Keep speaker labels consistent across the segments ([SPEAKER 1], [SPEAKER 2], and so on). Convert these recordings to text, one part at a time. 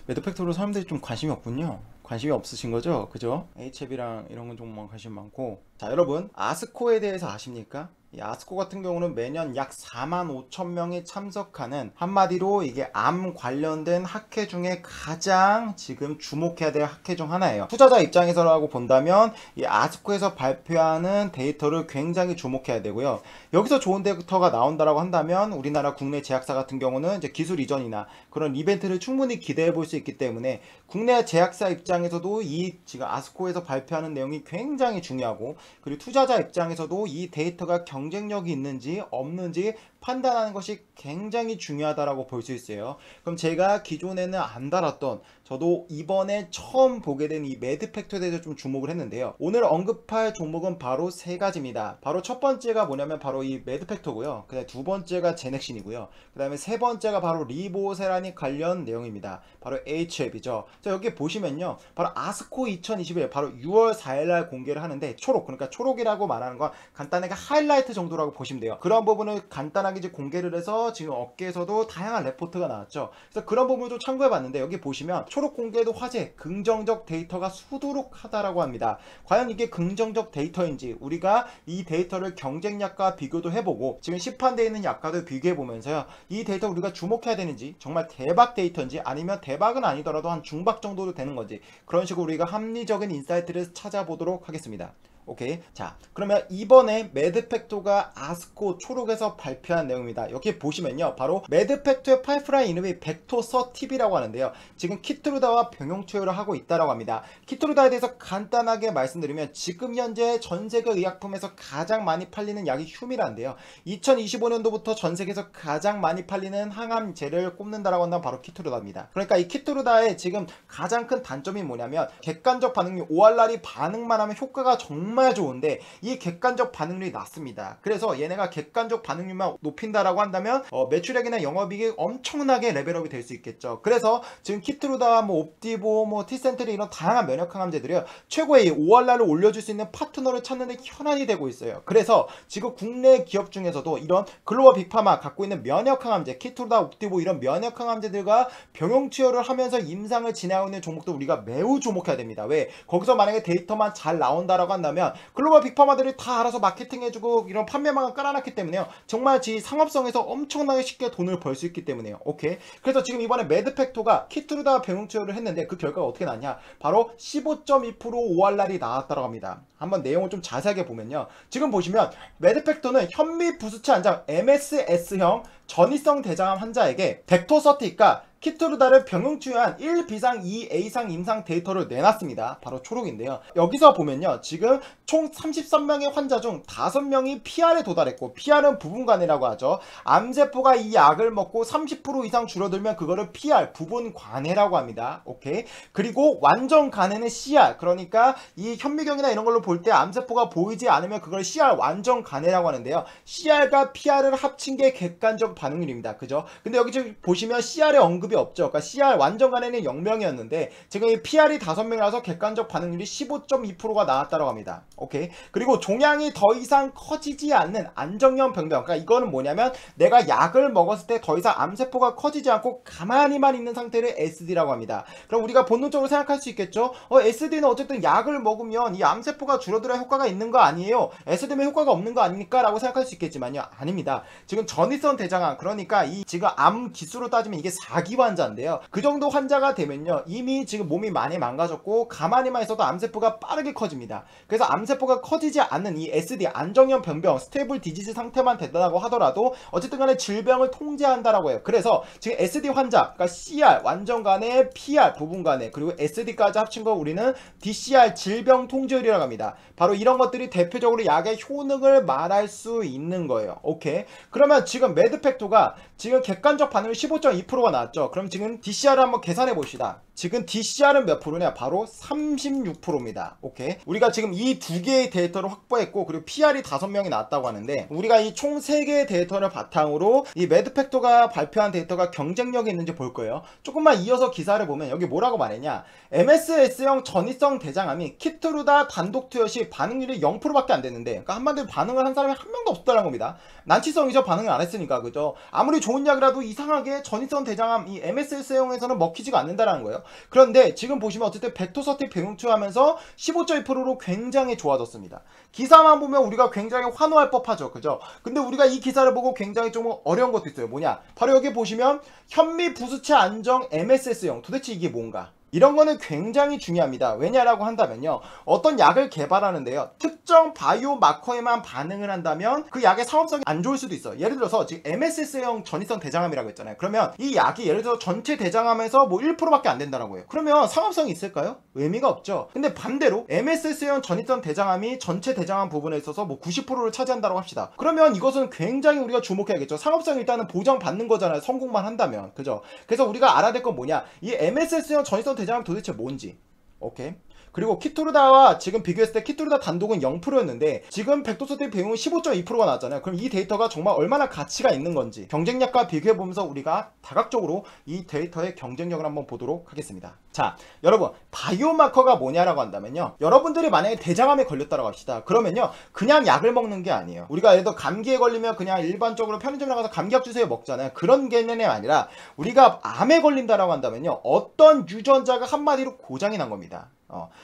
[SPEAKER 1] 매드팩토로 사람들이 좀 관심이 없군요. 관심이 없으신 거죠? 그죠? HF이랑 이런 건 좀 관심 많고. 자, 여러분, 아스코에 대해서 아십니까? 이 아스코 같은 경우는 매년 약 45,000명이 참석하는, 한마디로 이게 암 관련된 학회 중에 가장 지금 주목해야 될 학회 중 하나예요. 투자자 입장에서라고 본다면 이 아스코에서 발표하는 데이터를 굉장히 주목해야 되고요. 여기서 좋은 데이터가 나온다라고 한다면 우리나라 국내 제약사 같은 경우는 이제 기술 이전이나 그런 이벤트를 충분히 기대해 볼 수 있기 때문에 국내 제약사 입장에서도 이 지금 아스코에서 발표하는 내용이 굉장히 중요하고, 그리고 투자자 입장에서도 이 데이터가 경쟁력이 있는지 없는지 판단하는 것이 굉장히 중요하다고 볼 수 있어요. 그럼 제가 기존에는 안 달았던, 저도 이번에 처음 보게 된 이 매드팩토에 대해서 좀 주목을 했는데요. 오늘 언급할 종목은 바로 세 가지입니다. 바로 첫 번째가 뭐냐면 바로 이 매드팩토고요. 그 다음에 두 번째가 제넥신이고요. 그 다음에 세 번째가 바로 리보세라닉 관련 내용입니다. 바로 HF이죠. 자, 여기 보시면요, 바로 아스코 2021 바로 6월 4일날 공개를 하는데, 초록, 그러니까 초록이라고 말하는 건 간단하게 하이라이트 정도라고 보시면 돼요. 그런 부분을 간단하게 이제 공개를 해서 지금 업계에서도 다양한 레포트가 나왔죠. 그래서 그런 부분을 좀 참고해 봤는데, 여기 보시면 초록 공개도 화제, 긍정적 데이터가 수두룩하다라고 합니다. 과연 이게 긍정적 데이터인지 우리가 이 데이터를 경쟁약과 비교도 해보고 지금 시판되어 있는 약과도 비교해 보면서요, 이 데이터 우리가 주목해야 되는지, 정말 대박 데이터인지 아니면 대박은 아니더라도 한 중박 정도도 되는 건지, 그런 식으로 우리가 합리적인 인사이트를 찾아보도록 하겠습니다. 오케이. 자, 그러면 이번에 매드팩토가 아스코 초록에서 발표한 내용입니다. 여기 보시면요, 바로 매드팩토의 파이프라인 이름이 벡토서팁이라고 하는데요, 지금 키트루다와 병용 투여를 하고 있다라고 합니다. 키트루다에 대해서 간단하게 말씀드리면, 지금 현재 전세계 의약품에서 가장 많이 팔리는 약이 휴미라인데요, 2025년도부터 전세계에서 가장 많이 팔리는 항암제를 꼽는다라고 한다면 바로 키트루다입니다. 그러니까 이 키트루다의 지금 가장 큰 단점이 뭐냐면, 객관적 반응률, ORR이 반응만 하면 효과가 정말 좋은데 이 객관적 반응률이 낮습니다. 그래서 얘네가 객관적 반응률만 높인다라고 한다면 매출액이나 영업이익이 엄청나게 레벨업이 될 수 있겠죠. 그래서 지금 키트루다, 옵디보, 티센트리 이런 다양한 면역 항암제들이요, 최고의 ORR을 올려줄 수 있는 파트너를 찾는 데 현안이 되고 있어요. 그래서 지금 국내 기업 중에서도 이런 글로벌 빅파마 갖고 있는 면역 항암제, 키트루다, 옵디보 이런 면역 항암제들과 병용 투여를 하면서 임상을 진행하고 있는 종목도 우리가 매우 주목해야 됩니다. 왜? 거기서 만약에 데이터만 잘 나온다라고 한다면 글로벌 빅파마들이 다 알아서 마케팅해주고 이런 판매망을 깔아놨기 때문에요, 정말 지 상업성에서 엄청나게 쉽게 돈을 벌 수 있기 때문에요. 오케이. 그래서 지금 이번에 매드팩토가 키트루다 병용 투여를 했는데 그 결과가 어떻게 나왔냐, 바로 15.2% ORR이 나왔다고 합니다. 한번 내용을 좀 자세하게 보면요, 지금 보시면 매드팩토는 현미 부수치 환자 MSS형 전이성 대장암 환자에게 벡토서틱과 키트루다를 병용 투여한 1B상 2A상 임상 데이터를 내놨습니다. 바로 초록인데요, 여기서 보면요, 지금 총 33명의 환자 중 5명이 PR에 도달했고, PR은 부분간이라고 하죠. 암세포가 이 약을 먹고 30% 이상 줄어들면 그거를 PR, 부분간해라고 합니다. 오케이. 그리고 완전 간해는 CR, 그러니까 이 현미경이나 이런 걸로 볼 때 암세포가 보이지 않으면 그걸 CR, 완전 간해라고 하는데요, CR과 PR을 합친 게 객관적 반응률입니다. 그죠? 근데 여기 지금 보시면 CR의 언급이 없죠. 그러니까 CR 완전 간에는 0명이었는데 지금 이 PR이 5명이라서 객관적 반응률이 15.2%가 나왔다고 합니다. 오케이. 그리고 종양이 더 이상 커지지 않는 안정형 병변, 그러니까 이거는 뭐냐면 내가 약을 먹었을 때 더 이상 암세포가 커지지 않고 가만히만 있는 상태를 SD라고 합니다. 그럼 우리가 본능적으로 생각할 수 있겠죠, SD는 어쨌든 약을 먹으면 이 암세포가 줄어들어야 효과가 있는 거 아니에요, SD면 효과가 없는 거 아닙니까? 라고 생각할 수 있겠지만요, 아닙니다. 지금 전이성 대장암, 그러니까 이 지금 암 기수로 따지면 이게 4기 환자인데요, 그 정도 환자가 되면요, 이미 지금 몸이 많이 망가졌고 가만히만 있어도 암세포가 빠르게 커집니다. 그래서 암세포가 커지지 않는 이 SD, 안정형 병변, 스테이블 디지즈 상태만 된다고 하더라도 어쨌든 간에 질병을 통제한다라고 해요. 그래서 지금 SD 환자, 그러니까 CR, 완전 간에, PR, 부분 간에, 그리고 SD까지 합친 거 우리는 DCR, 질병 통제율이라고 합니다. 바로 이런 것들이 대표적으로 약의 효능을 말할 수 있는 거예요. 오케이. 그러면 지금 매드팩토가 지금 객관적 반응률 15.2%가 나왔죠. 그럼 지금 DCR을 한번 계산해 봅시다. 지금 DCR은 몇 프로냐? 바로 36%입니다. 오케이. 우리가 지금 이 두 개의 데이터를 확보했고, 그리고 PR이 5명이 나왔다고 하는데, 우리가 이 총 3개의 데이터를 바탕으로 이 매드팩터가 발표한 데이터가 경쟁력이 있는지 볼 거예요. 조금만 이어서 기사를 보면 여기 뭐라고 말했냐? MSS형 전이성 대장암이 키트루다 단독 투여 시 반응률이 0%밖에 안 됐는데, 그러니까 한마디로 반응을 한 사람이 한 명도 없다는 겁니다. 난치성이죠. 반응을 안 했으니까. 그죠? 아무리 좋은 약이라도 이상하게 전이성 대장암 이 MSS형에서는 먹히지가 않는다라는 거예요. 그런데 지금 보시면 어쨌든 벡터서티 배용투하면서 15.2%로 굉장히 좋아졌습니다. 기사만 보면 우리가 굉장히 환호할 법하죠. 그죠? 근데 우리가 이 기사를 보고 굉장히 좀 어려운 것도 있어요. 뭐냐? 바로 여기 보시면 현미 부수체 안정 MSS형. 도대체 이게 뭔가? 이런 거는 굉장히 중요합니다. 왜냐라고 한다면요, 어떤 약을 개발하는데요, 특정 바이오 마커에만 반응을 한다면 그 약의 상업성이 안 좋을 수도 있어요. 예를 들어서 지금 MSS형 전이성 대장암이라고 했잖아요. 그러면 이 약이 예를 들어서 전체 대장암에서 뭐 1%밖에 안 된다라고 해요. 그러면 상업성이 있을까요? 의미가 없죠. 근데 반대로 MSS형 전이성 대장암이 전체 대장암 부분에 있어서 뭐 90%를 차지한다고 합시다. 그러면 이것은 굉장히 우리가 주목해야겠죠. 상업성 일단은 보장받는 거잖아요. 성공만 한다면. 그죠? 그래서 우리가 알아야 될 건 뭐냐, 이 MSS형 전이성 대장암 도대체 뭔지. 오케이. 그리고 키토르다와 지금 비교했을 때 키토르다 단독은 0%였는데 지금 벡터서티 배용은 15.2%가 나왔잖아요. 그럼 이 데이터가 정말 얼마나 가치가 있는 건지 경쟁력과 비교해보면서 우리가 다각적으로 이 데이터의 경쟁력을 한번 보도록 하겠습니다. 자, 여러분, 바이오마커가 뭐냐라고 한다면요, 여러분들이 만약에 대장암에 걸렸다고 합시다. 그러면요, 그냥 약을 먹는 게 아니에요. 우리가 예를 들어 감기에 걸리면 그냥 일반적으로 편의점에 나가서 감기약 주세요 먹잖아요. 그런 개념이 아니라 우리가 암에 걸린다라고 한다면요, 어떤 유전자가 한마디로 고장이 난 겁니다.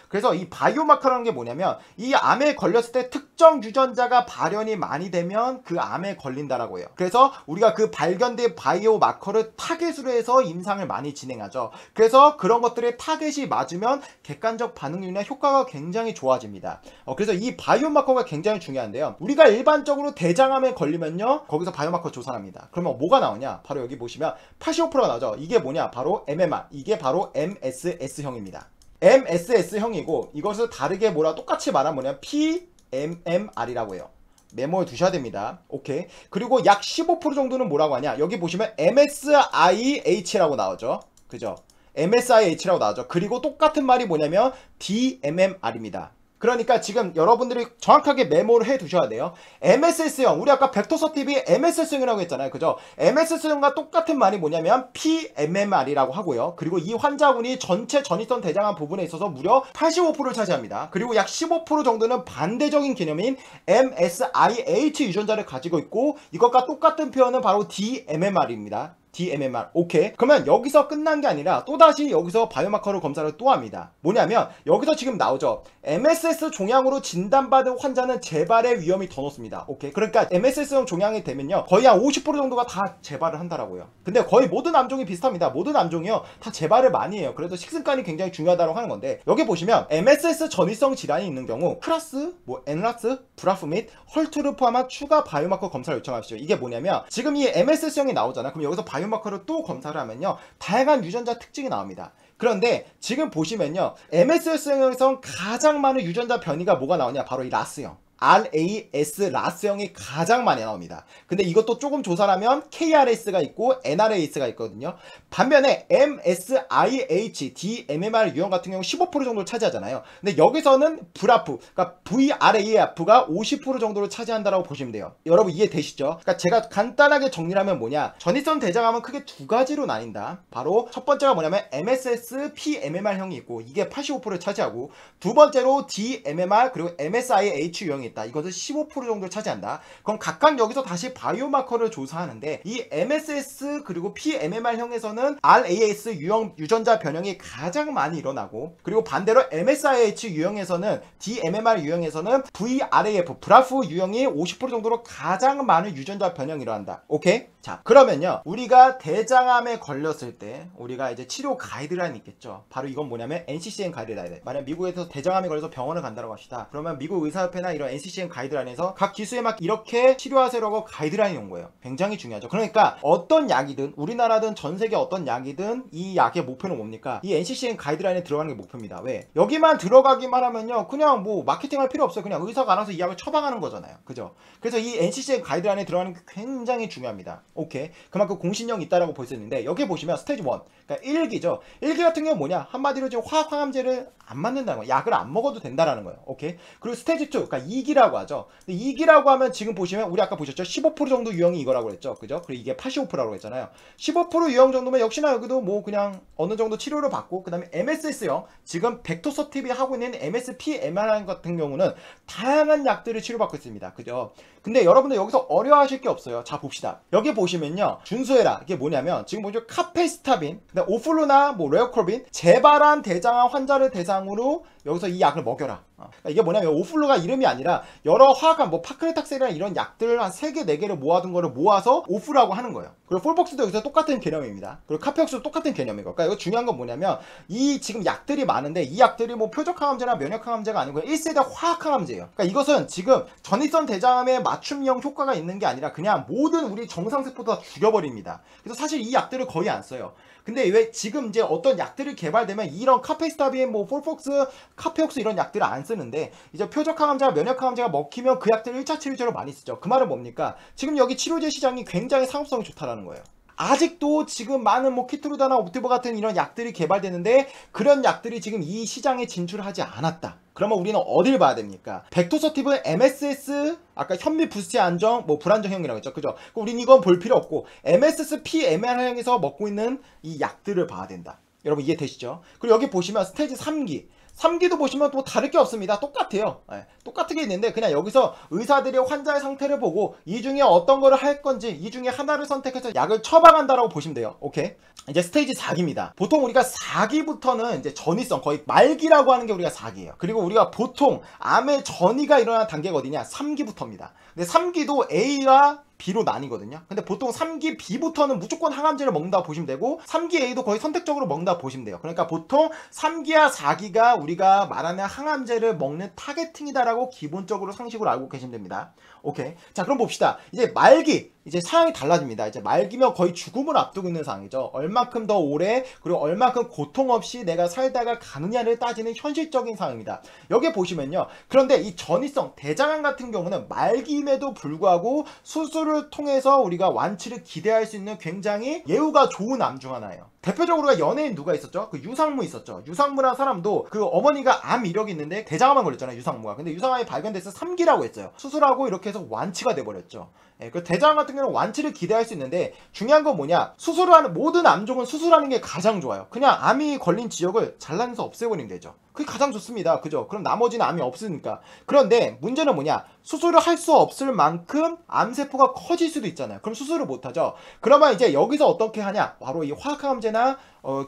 [SPEAKER 1] 그래서 이 바이오마커라는 게 뭐냐면, 이 암에 걸렸을 때 특정 유전자가 발현이 많이 되면 그 암에 걸린다라고 해요. 그래서 우리가 그 발견된 바이오마커를 타겟으로 해서 임상을 많이 진행하죠. 그래서 그런 것들의 타겟이 맞으면 객관적 반응률이나 효과가 굉장히 좋아집니다. 그래서 이 바이오마커가 굉장히 중요한데요, 우리가 일반적으로 대장암에 걸리면요, 거기서 바이오마커 조사합니다. 그러면 뭐가 나오냐? 바로 여기 보시면 85%가 나오죠. 이게 뭐냐? 바로 MMR. 이게 바로 MSS형입니다. MSS형이고 이것을 다르게 뭐라 똑같이 말하면 뭐냐면 PMMR이라고 해요. 메모에 두셔야 됩니다. 오케이. 그리고 약 15% 정도는 뭐라고 하냐? 여기 보시면 MSIH라고 나오죠. 그죠? MSIH라고 나오죠. 그리고 똑같은 말이 뭐냐면 DMMR입니다. 그러니까 지금 여러분들이 정확하게 메모를 해 두셔야 돼요. MSS형, 우리 아까 벡터서티비 MSS형이라고 했잖아요. 그죠? MSS형과 똑같은 말이 뭐냐면 PMMR이라고 하고요. 그리고 이 환자분이 전체 전이성 대장암 부분에 있어서 무려 85%를 차지합니다. 그리고 약 15% 정도는 반대적인 개념인 MSIH 유전자를 가지고 있고, 이것과 똑같은 표현은 바로 DMMR입니다. DMMR. 오케이. 그러면 여기서 끝난 게 아니라 또다시 여기서 바이오마커를 검사를 또 합니다. 뭐냐면 여기서 지금 나오죠. MSS 종양으로 진단받은 환자는 재발의 위험이 더 높습니다. 오케이. 그러니까 MSS형 종양이 되면요, 거의 한 50% 정도가 다 재발을 한다라고요. 근데 거의 모든 암종이 비슷합니다. 모든 암종이요, 다 재발을 많이 해요. 그래서 식습관이 굉장히 중요하다고 하는 건데, 여기 보시면 MSS 전이성 질환이 있는 경우 크라스, 엔라스, 브라프 및 헐트를 포함한 추가 바이오마커 검사를 요청하시죠. 이게 뭐냐면 지금 이 MSS형이 나오잖아. 그럼 여기서 바이오마커를 또 검사를 하면요, 다양한 유전자 특징이 나옵니다. 그런데 지금 보시면요, MSS형에서 가장 많은 유전자 변이가 뭐가 나오냐? 바로 이 라스형. RAS 라스형이 가장 많이 나옵니다. 근데 이것도 조금 조사를 하면 KRS가 있고 NRAS가 있거든요. 반면에 MSIH, DMMR 유형 같은 경우 15% 정도를 차지하잖아요. 근데 여기서는 브라프, 그러니까 VRAF가 50% 정도를 차지한다라고 보시면 돼요. 여러분 이해되시죠? 그러니까 제가 간단하게 정리를 하면 뭐냐, 전이성 대장암은 크게 두 가지로 나뉜다. 바로 첫 번째가 뭐냐면 MSS PMMR형이 있고 이게 85%를 차지하고, 두 번째로 DMMR 그리고 MSIH 유형이 있다. 이것은 15% 정도를 차지한다. 그럼 각각 여기서 다시 바이오마커를 조사하는데, 이 MSS 그리고 PMMR형에서는 RAS 유형 유전자 변형이 가장 많이 일어나고, 그리고 반대로 MSIH 유형에서는 DMMR 유형에서는 VRAF 브라프 유형이 50% 정도로 가장 많은 유전자 변형이 일어난다. 오케이? 자, 그러면요, 우리가 대장암에 걸렸을 때 우리가 이제 치료 가이드라인이 있겠죠. 바로 이건 뭐냐면 NCCN 가이드라인. 만약 미국에서 대장암에 걸려서 병원을 간다고 합시다. 그러면 미국 의사협회나 이런 NCCN 가이드라인에서 각 기수에 맞게 이렇게 치료하세요라고 가이드라인이 온 거예요. 굉장히 중요하죠. 그러니까 어떤 약이든 우리나라든 전 세계 어떤 약이든 이 약의 목표는 뭡니까? 이 NCCN 가이드라인에 들어가는 게 목표입니다. 왜? 여기만 들어가기만 하면요, 그냥 뭐 마케팅할 필요 없어요. 그냥 의사가 알아서 이 약을 처방하는 거잖아요. 그죠? 그래서 이 NCCN 가이드라인에 들어가는 게 굉장히 중요합니다. 오케이. 그만큼 공신력이 있다라고 볼 수 있는데, 여기 보시면 스테이지 1, 그러니까 1기죠. 1기 같은 경우는 뭐냐? 한마디로 지금 화학항암제를 안 맞는다는 거예요. 약을 안 먹어도 된다라는 거예요. 오케이. 그리고 스테이지 2, 그러니까 2기라고 하죠. 근데 2기라고 하면 지금 보시면 우리 아까 보셨죠? 15% 정도 유형이 이거라고 그랬죠. 그죠? 그리고 이게 85%라고 했잖아요. 15% 유형 정도면 역시나 여기도 뭐 그냥 어느 정도 치료를 받고, 그 다음에 MSS형, 지금 벡토서티비 하고 있는 MSP, MRI 같은 경우는 다양한 약들을 치료받고 있습니다. 그죠? 근데 여러분들 여기서 어려워하실 게 없어요. 자, 봅시다. 여기 보시면요, 준수해라. 이게 뭐냐면 지금 보죠, 카페스타빈, 그다음 오플루나 뭐 레오코빈, 재발한 대장암 환자를 대상으로 여기서 이 약을 먹여라. 그러니까 이게 뭐냐면 오플루가 이름이 아니라 여러 화학암, 뭐 파크레탁셀이나 이런 약들 한 3개, 4개를 모아둔 거를 모아서 오프라고 하는 거예요. 그리고 폴복스도 여기서 똑같은 개념입니다. 그리고 카페옥스도 똑같은 개념이고. 그러니까 이거 중요한 건 뭐냐면 이 지금 약들이 많은데 이 약들이 뭐 표적항암제나 면역항암제가 아니고 1세대 화학항암제예요. 그러니까 이것은 지금 전이성 대장암에 맞춤형 효과가 있는 게 아니라 그냥 모든 우리 정상세포도 다 죽여버립니다. 그래서 사실 이 약들을 거의 안 써요. 근데 왜 지금 이제 어떤 약들이 개발되면 이런 카페스타빈, 뭐 폴폭스, 카페옥스 이런 약들을 안 쓰는데, 이제 표적항암제와 면역항암제가 먹히면 그 약들을 1차 치료제로 많이 쓰죠. 그 말은 뭡니까? 지금 여기 치료제 시장이 굉장히 상업성이 좋다라는 거예요. 아직도 지금 많은 뭐 키트루다나 옵티버 같은 이런 약들이 개발되는데 그런 약들이 지금 이 시장에 진출하지 않았다. 그러면 우리는 어딜 봐야 됩니까? 벡토서티브, MSS, 아까 현미 부스체 안정, 뭐 불안정형이라고 했죠. 그죠? 우린 이건 볼 필요 없고 MSS, PMR형에서 먹고 있는 이 약들을 봐야 된다. 여러분 이해되시죠? 그리고 여기 보시면 스테이지 3기. 3기도 보시면 또 다를 게 없습니다. 똑같아요. 네, 똑같은 게 있는데 그냥 여기서 의사들이 환자의 상태를 보고 이 중에 어떤 거를 할 건지 이 중에 하나를 선택해서 약을 처방한다라고 보시면 돼요. 오케이. 이제 스테이지 4기입니다. 보통 우리가 4기부터는 이제 전이성, 거의 말기라고 하는 게 우리가 4기예요. 그리고 우리가 보통 암의 전이가 일어나는 단계가 어디냐? 3기부터입니다. 근데 3기도 A와 B로 나뉘거든요. 근데 보통 3기 B부터는 무조건 항암제를 먹는다고 보시면 되고 3기 A도 거의 선택적으로 먹는다고 보시면 돼요. 그러니까 보통 3기와 4기가 우리가 말하는 항암제를 먹는 타겟팅이다라고 기본적으로 상식으로 알고 계시면 됩니다. 오케이. 자, 그럼 봅시다. 이제 말기, 이제 상황이 달라집니다. 이제 말기면 거의 죽음을 앞두고 있는 상황이죠. 얼만큼 더 오래, 그리고 얼만큼 고통 없이 내가 살다가 가느냐를 따지는 현실적인 상황입니다. 여기 보시면요, 그런데 이 전이성 대장암 같은 경우는 말기임에도 불구하고 수술을 통해서 우리가 완치를 기대할 수 있는 굉장히 예후가 좋은 암 중 하나예요. 대표적으로 연예인 누가 있었죠? 그 유상무 있었죠. 유상무라는 사람도 그 어머니가 암 이력이 있는데 대장암만 걸렸잖아요, 유상무가. 근데 유상암이 발견돼서 3기라고 했어요. 수술하고 이렇게 해서 완치가 돼버렸죠. 예, 그 대장암 같은 경우는 완치를 기대할 수 있는데 중요한 건 뭐냐? 수술을 하는 모든 암종은 수술하는 게 가장 좋아요. 그냥 암이 걸린 지역을 잘라내서 없애버리면 되죠. 그게 가장 좋습니다. 그죠? 그럼 나머지는 암이 없으니까. 그런데 문제는 뭐냐? 수술을 할 수 없을 만큼 암세포가 커질 수도 있잖아요. 그럼 수술을 못하죠. 그러면 이제 여기서 어떻게 하냐? 바로 이 화학항암제나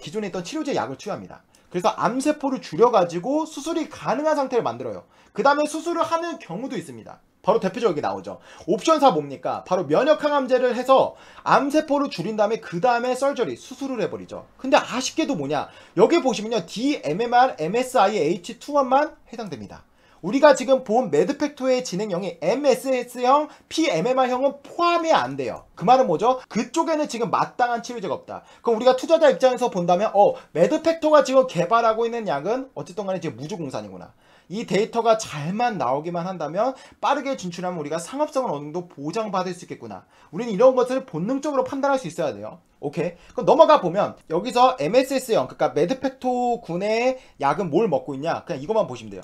[SPEAKER 1] 기존에 있던 치료제 약을 투여합니다. 그래서 암세포를 줄여가지고 수술이 가능한 상태를 만들어요. 그 다음에 수술을 하는 경우도 있습니다. 바로 대표적인 게 나오죠. 옵션 4 뭡니까? 바로 면역항암제를 해서 암세포를 줄인 다음에 그 다음에 설저리, 수술을 해버리죠. 근데 아쉽게도 뭐냐? 여기 보시면요, DMMR, MSIH21만 해당됩니다. 우리가 지금 본 매드팩토의 진행형이 MSS형, PMMR형은 포함이 안 돼요. 그 말은 뭐죠? 그쪽에는 지금 마땅한 치료제가 없다. 그럼 우리가 투자자 입장에서 본다면 매드팩토가 지금 개발하고 있는 약은 어쨌든 간에 지금 무주공산이구나. 이 데이터가 잘만 나오기만 한다면 빠르게 진출하면 우리가 상업성을 어느 정도 보장받을 수 있겠구나. 우리는 이런 것을 본능적으로 판단할 수 있어야 돼요. 오케이. 그럼 넘어가 보면 여기서 MSS형, 그러니까 매드팩토 군의 약은 뭘 먹고 있냐? 그냥 이것만 보시면 돼요.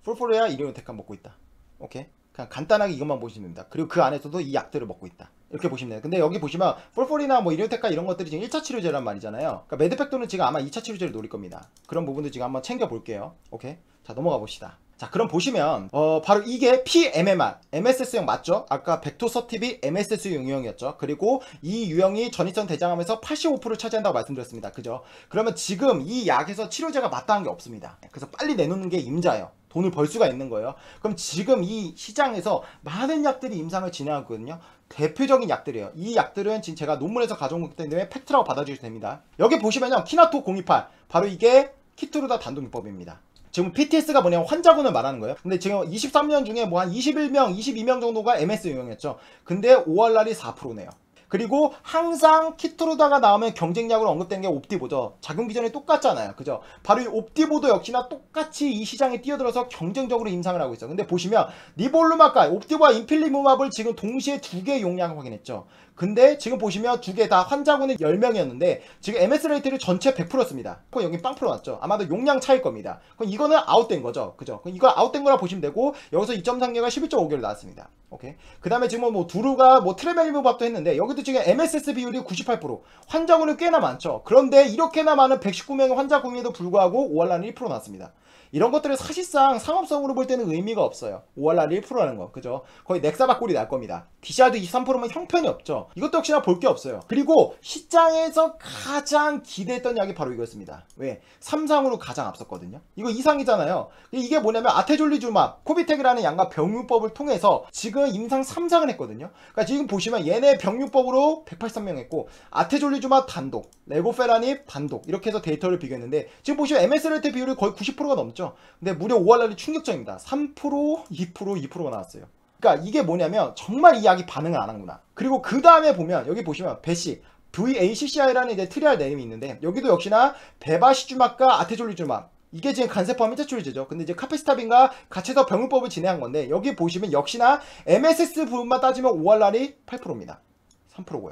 [SPEAKER 1] 풀포리아 이리노테칸 먹고 있다. 오케이. 그냥 간단하게 이것만 보시면 됩니다. 그리고 그 안에서도 이 약들을 먹고 있다. 이렇게 보시면 돼요. 근데 여기 보시면 풀포리나 뭐 이리노테칸 이런 것들이 지금 1차 치료제란 말이잖아요. 그러니까 매드팩토는 지금 아마 2차 치료제를 노릴 겁니다. 그런 부분도 지금 한번 챙겨 볼게요. 오케이. 자, 넘어가 봅시다. 자, 그럼 보시면 바로 이게 PMMR, MSS형 맞죠? 아까 벡토서티비 MSS 유형이었죠. 그리고 이 유형이 전이성 대장암에서 85%를 차지한다고 말씀드렸습니다. 그죠? 그러면 지금 이 약에서 치료제가 마땅한 게 없습니다. 그래서 빨리 내놓는 게 임자예요. 돈을 벌 수가 있는 거예요. 그럼 지금 이 시장에서 많은 약들이 임상을 진행하거든요. 대표적인 약들이에요. 이 약들은 지금 제가 논문에서 가져온 거기 때문에 팩트라고 받아주셔도 됩니다. 여기 보시면요, 키나토 028, 바로 이게 키트루다 단독요법입니다. 지금 PTS가 뭐냐면 환자군을 말하는 거예요. 근데 지금 23명 중에 뭐 한 21명, 22명 정도가 MS 유형이었죠. 근데 5월날이 4%네요. 그리고 항상 키트루다가 나오면 경쟁력으로 언급되는 게 옵디보죠. 작용 기전에 똑같잖아요. 그죠? 바로 이 옵디보도 역시나 똑같이 이 시장에 뛰어들어서 경쟁적으로 임상을 하고 있어요. 근데 보시면 니볼루마카, 옵디보와 인필리무맙을 지금 동시에 두 개의 용량을 확인했죠. 근데 지금 보시면 두 개 다 환자군은 10명이었는데 지금 MS 레이트를 전체 100%였습니다. 그럼 여기 빵프로 났죠. 아마도 용량 차일 겁니다. 그럼 이거는 아웃된 거죠. 그죠? 그럼 이거 아웃된 거라 보시면 되고 여기서 2.3개가 11.5개를 나왔습니다. 오케이. 그 다음에 지금 뭐 두루가 뭐 트레벨리무밥도 했는데 여기도 지금 MSS 비율이 98%, 환자군은 꽤나 많죠. 그런데 이렇게나 많은 119명의 환자군에도 불구하고 5월날은 1% 나왔습니다. 이런 것들은 사실상 상업성으로 볼 때는 의미가 없어요. 5월날 1%라는 거, 그죠? 거의 넥사바꼴이 날 겁니다. DCR도 23%면 형편이 없죠. 이것도 역시나 볼 게 없어요. 그리고 시장에서 가장 기대했던 약이 바로 이거였습니다. 왜? 3상으로 가장 앞섰거든요. 이거 2상이잖아요. 이게 뭐냐면 아테졸리주맙, 코비텍이라는 약과 병유법을 통해서 지금 임상 3상을 했거든요. 그러니까 지금 보시면 얘네 병유법으로 183명 했고 아테졸리주맙 단독, 레고페라닙 단독 이렇게 해서 데이터를 비교했는데 지금 보시면 MSRT 비율이 거의 90%가 넘죠. 근데 무려 5월날이 충격적입니다. 3%, 2%, 2%가 나왔어요. 그러니까 이게 뭐냐면 정말 이 약이 반응을 안 하는구나. 그리고 그 다음에 보면 여기 보시면 베시 VACCI라는 이제 트리얼 네임이 있는데 여기도 역시나 베바시주맙과 아테졸리주맙 이게 지금 간세포함 인자출제죠. 근데 이제 카페스타빈과 같이 해서 병용법을 진행한 건데 여기 보시면 역시나 MSS 부분만 따지면 5월날이 8%입니다. 3%고요.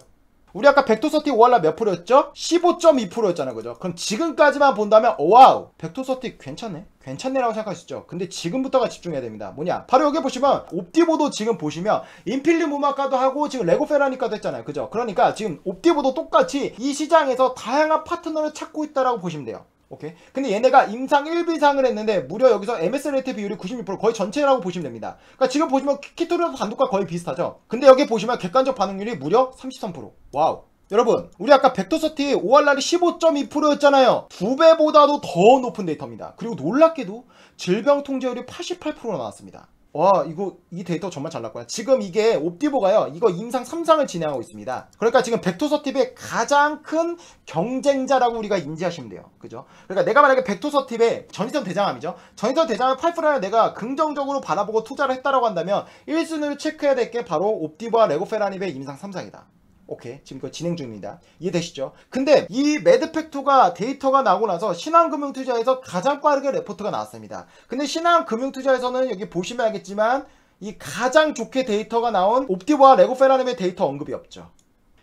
[SPEAKER 1] 우리 아까 벡토서티 5월날 몇 프로였죠? 15.2%였잖아요. 그죠? 그럼 지금까지만 본다면 와우! 벡토서티 괜찮네? 괜찮네라고 생각할 수 있죠. 근데 지금부터가 집중해야 됩니다. 뭐냐? 바로 여기 보시면 옵디보도 지금 보시면 인필리무마카도 하고 지금 레고페라니까도 했잖아요. 그죠? 그러니까 지금 옵디보도 똑같이 이 시장에서 다양한 파트너를 찾고 있다라고 보시면 돼요. 오케이. 근데 얘네가 임상 1비상을 했는데 무려 여기서 MS 레이트 비율이 96% 거의 전체라고 보시면 됩니다. 그러니까 지금 보시면 키토르도 단독과 거의 비슷하죠. 근데 여기 보시면 객관적 반응률이 무려 33%. 와우. 여러분 우리 아까 벡토서티 5월날이 15.2%였잖아요. 2배보다도 더 높은 데이터입니다. 그리고 놀랍게도 질병 통제율이 88%나 나왔습니다. 와 이거 이 데이터 정말 잘 나왔고요. 지금 이게 옵디보가요 이거 임상 3상을 진행하고 있습니다. 그러니까 지금 벡토서팁의 가장 큰 경쟁자라고 우리가 인지하시면 돼요. 그죠? 그러니까 내가 만약에 벡토서팁의 전이성 대장암이죠. 전이성 대장암 파이프라인을 내가 긍정적으로 바라보고 투자를 했다라고 한다면 1순위로 체크해야 될 게 바로 옵디보와 레고페라닙의 임상 3상이다. 오케이 지금 그거 진행 중입니다. 이해되시죠? 근데 이 매드팩토가 데이터가 나오고 나서 신한금융투자에서 가장 빠르게 레포트가 나왔습니다. 근데 신한금융투자에서는 여기 보시면 알겠지만 이 가장 좋게 데이터가 나온 옵디보와 레고페라닙의 데이터 언급이 없죠.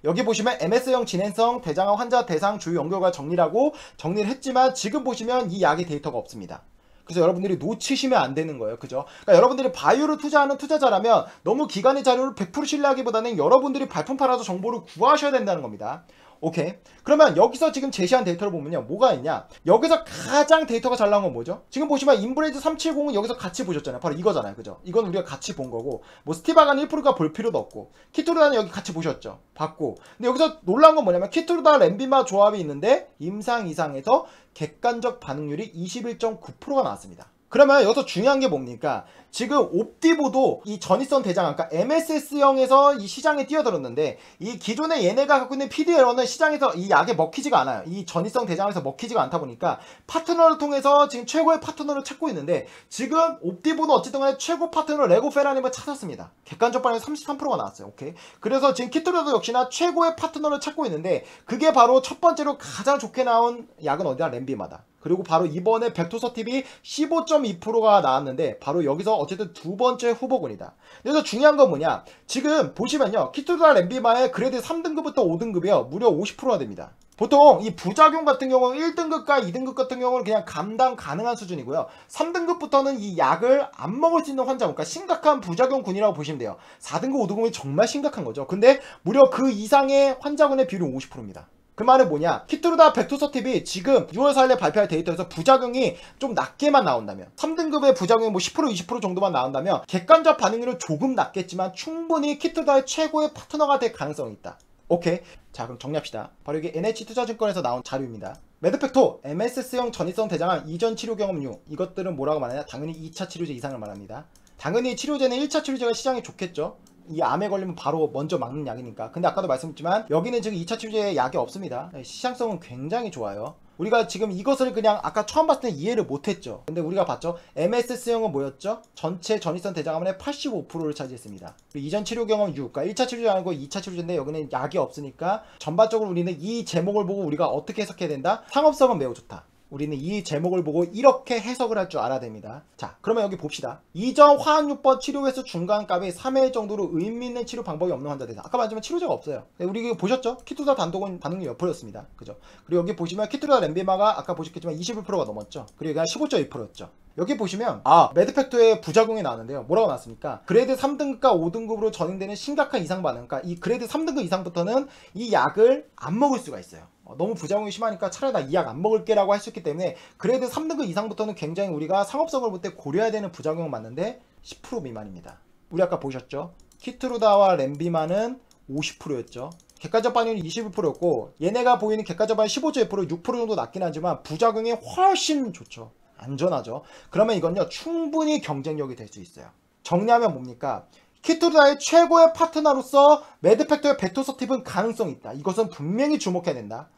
[SPEAKER 1] 여기 보시면 MS형 진행성 대장암 환자 대상 주요 연결과 정리라고 정리를 했지만 지금 보시면 이 약의 데이터가 없습니다. 그래서 여러분들이 놓치시면 안 되는 거예요. 그죠? 그러니까 여러분들이 바이오를 투자하는 투자자라면 너무 기관의 자료를 100% 신뢰하기보다는 여러분들이 발품 팔아서 정보를 구하셔야 된다는 겁니다. 오케이. 그러면 여기서 지금 제시한 데이터를 보면요. 뭐가 있냐? 여기서 가장 데이터가 잘 나온 건 뭐죠? 지금 보시면 인브레이즈 370은 여기서 같이 보셨잖아요. 바로 이거잖아요. 그죠? 이건 우리가 같이 본 거고 뭐 스티바간 1%가 볼 필요도 없고 키토르다는 여기 같이 보셨죠? 봤고. 근데 여기서 놀라운 건 뭐냐면 키토르다 렌비마 조합이 있는데 임상 이상에서 객관적 반응률이 21.9%가 나왔습니다. 그러면 여기서 중요한 게 뭡니까? 지금 옵디보도 이 전이성 대장암, 그러니까 MSS형에서 이 시장에 뛰어들었는데 이 기존의 얘네가 갖고 있는 PDL은 시장에서 이 약에 먹히지가 않아요. 이 전이성 대장암에서 먹히지가 않다 보니까 파트너를 통해서 지금 최고의 파트너를 찾고 있는데 지금 옵디보는 어쨌든 간에 최고 파트너 레고페라님을 찾았습니다. 객관적 반응이 33%가 나왔어요. 오케이. 그래서 지금 키토르도 역시나 최고의 파트너를 찾고 있는데 그게 바로 첫 번째로 가장 좋게 나온 약은 어디야? 렌비마다. 그리고 바로 이번에 벡토서팁이 15.2%가 나왔는데 바로 여기서 어쨌든 두 번째 후보군이다. 그래서 중요한 건 뭐냐? 지금 보시면요. 키토르다 렌비마의 그레이드 3등급부터 5등급이요. 무려 50%가 됩니다. 보통 이 부작용 같은 경우는 1등급과 2등급 같은 경우는 그냥 감당 가능한 수준이고요. 3등급부터는 이 약을 안 먹을 수 있는 환자군, 그러니까 심각한 부작용군이라고 보시면 돼요. 4등급, 5등급이 정말 심각한 거죠. 근데 무려 그 이상의 환자군의 비율이 50%입니다. 그 말은 뭐냐? 키토르다 벡토서팁이 지금 6월 4일에 발표할 데이터에서 부작용이 좀 낮게만 나온다면 3등급의 부작용이 뭐 10% 20% 정도만 나온다면 객관적 반응률은 조금 낮겠지만 충분히 키토르다의 최고의 파트너가 될 가능성이 있다. 오케이. 자 그럼 정리합시다. 바로 이게 NH투자증권에서 나온 자료입니다. 매드팩토, MSS형 전이성 대장암 이전 치료 경험류 이것들은 뭐라고 말하냐? 당연히 2차 치료제 이상을 말합니다. 당연히 치료제는 1차 치료제가 시장이 좋겠죠. 이 암에 걸리면 바로 먼저 막는 약이니까. 근데 아까도 말씀드렸지만 여기는 지금 2차 치료제에 약이 없습니다. 시장성은 굉장히 좋아요. 우리가 지금 이것을 그냥 아까 처음 봤을 때 이해를 못했죠. 근데 우리가 봤죠. MSS형은 뭐였죠? 전체 전이성 대장암의 85%를 차지했습니다. 이전 치료 경험 6, 그러니까 1차 치료제 아니고 2차 치료제인데 여기는 약이 없으니까 전반적으로 우리는 이 제목을 보고 우리가 어떻게 해석해야 된다? 상업성은 매우 좋다. 우리는 이 제목을 보고 이렇게 해석을 할 줄 알아야 됩니다. 자, 그러면 여기 봅시다. 이전 화학요법 치료 횟수 중간값이 3회 정도로 의미 있는 치료 방법이 없는 환자들이다. 아까 말했지만 치료제가 없어요. 우리 이거 보셨죠? 키토다 단독은 반응률 몇 프로였습니다. 그죠? 그리고 여기 보시면 키토다 렌비마가 아까 보셨겠지만 21%가 넘었죠. 그리고 여기가 15.2%였죠. 여기 보시면 매드팩토의 부작용이 나왔는데요. 뭐라고 나왔습니까? 그레이드 3등급과 5등급으로 전행되는 심각한 이상 반응. 그러니까 이 그레이드 3등급 이상부터는 이 약을 안 먹을 수가 있어요. 너무 부작용이 심하니까 차라리 나 이 약 안 먹을게 라고 할 수 있기 때문에 그레이드 3등급 이상부터는 굉장히 우리가 상업성을 볼 때 고려해야 되는 부작용은 맞는데 10% 미만입니다. 우리 아까 보셨죠? 키트루다와 렌비마는 50%였죠. 객관적 반응이 21%였고 얘네가 보이는 객관적 반응이 15.1% 6% 정도 낮긴 하지만 부작용이 훨씬 좋죠. 안전하죠. 그러면 이건요 충분히 경쟁력이 될 수 있어요. 정리하면 뭡니까? 키토르다의 최고의 파트너로서 매드팩토의 베토서팁은 가능성이 있다. 이것은 분명히 주목해야 된다.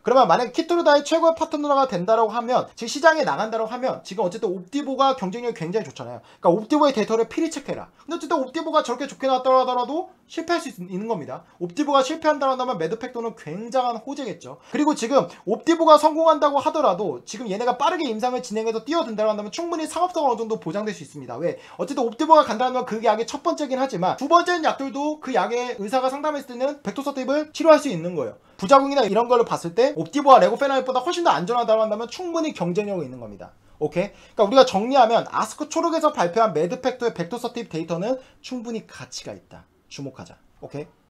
[SPEAKER 1] 그러면 만약 키토르다의 최고의 파트너가 된다라고 하면 지금 시장에 나간다라고 하면 지금 어쨌든 옵티보가 경쟁력이 굉장히 좋잖아요. 그러니까 옵티보의 데이터를 필히 체크해라. 근데 어쨌든 옵티보가 저렇게 좋게 나왔다 하더라도 실패할 수 있는 겁니다. 옵티보가 실패한다고 한다면 매드팩토는 굉장한 호재겠죠. 그리고 지금 옵티보가 성공한다고 하더라도 지금 얘네가 빠르게 임상을 진행해서 뛰어든다고 한다면 충분히 상업성은 어느 정도 보장될 수 있습니다. 왜? 어쨌든 옵티보가 간다면 그 약의 첫 번째긴 하지만 두 번째는 약들도 그 약의 의사가 상담했을 때는 벡토서팁을 치료할 수 있는 거예요. 부작용이나 이런 걸 봤을 때 옵티보와 레고페나립보다 훨씬 더 안전하다고 한다면 충분히 경쟁력이 있는 겁니다. 오케이? 그러니까 우리가 정리하면 아스코 초록에서 발표한 매드팩토의 벡토서팁 데이터는 충분히 가치가 있다. 주목하자. 오케이?